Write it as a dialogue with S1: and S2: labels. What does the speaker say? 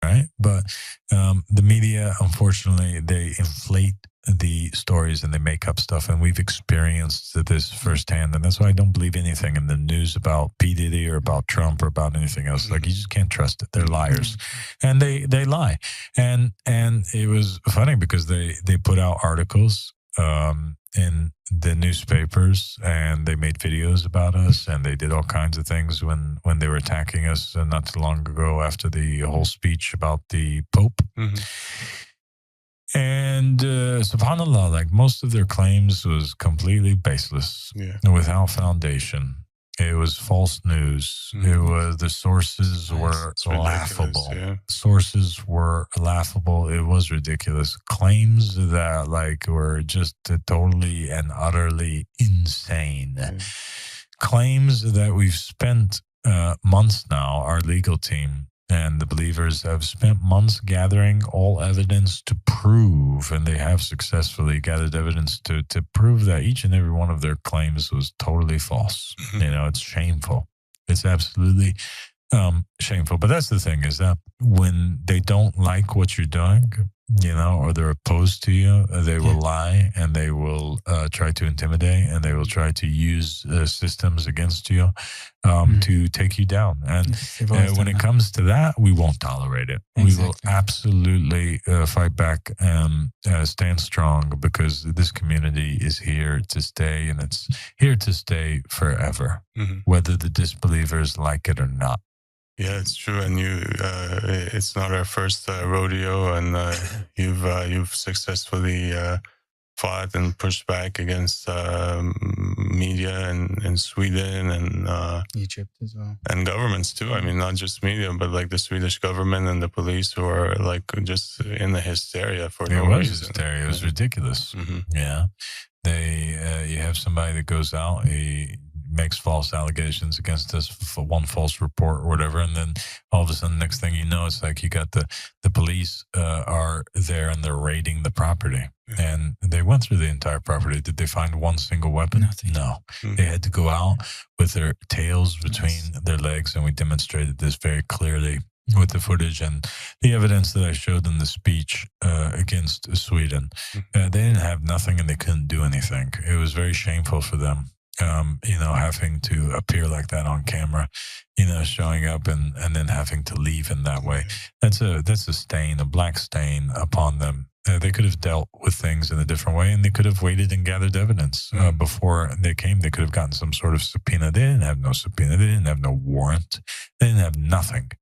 S1: right? But the media, unfortunately, they inflate the stories and they make up stuff, and we've experienced this firsthand, and that's why I don't believe anything in the news about P. Diddy or about Trump or about anything else. Like, you just can't trust it. They're liars, and they lie. And it was funny because they put out articles in the newspapers, and they made videos about us, and they did all kinds of things when they were attacking us not too long ago after the whole speech about the Pope. And subhanAllah, like, most of their claims was completely baseless, without foundation. It was false news. It was, the sources were laughable. Sources were laughable. It was ridiculous. Claims that like were just totally and utterly insane. Claims that we've spent months now, our legal team and the believers have spent months gathering all evidence to prove, and they have successfully gathered evidence to prove that each and every one of their claims was totally false. You know, it's shameful. It's absolutely shameful. But that's the thing, is that when they don't like what you're doing, you know, or they're opposed to you, they will lie, and they will try to intimidate, and they will try to use systems against you to take you down. And when it comes to that, we won't tolerate it. We will absolutely fight back and stand strong, because this community is here to stay, and it's here to stay forever, whether the disbelievers like it or not.
S2: Yeah, it's true, and it's not our first rodeo, and you've successfully fought and pushed back against media in Sweden and
S3: Egypt as well,
S2: and governments too. I mean, not just media, but like the Swedish government and the police, who are like just in the hysteria for no reason.
S1: Hysteria. It was ridiculous. Yeah, you have somebody that goes out, he makes false allegations against us for one false report or whatever, and then all of a sudden, next thing you know, it's like you got the police are there, and they're raiding the property, and they went through the entire property. Did they find one single weapon?
S3: Nothing.
S1: No. They had to go out with their tails between their legs, and we demonstrated this very clearly with the footage and the evidence that I showed in the speech against Sweden. They didn't have nothing, and they couldn't do anything. It was very shameful for them. You know, having to appear like that on camera, you know, showing up and then having to leave in that way. That's a stain, a black stain upon them. They could have dealt with things in a different way, and they could have waited and gathered evidence before they came. They could have gotten some sort of subpoena. They didn't have no subpoena. They didn't have no warrant. They didn't have nothing.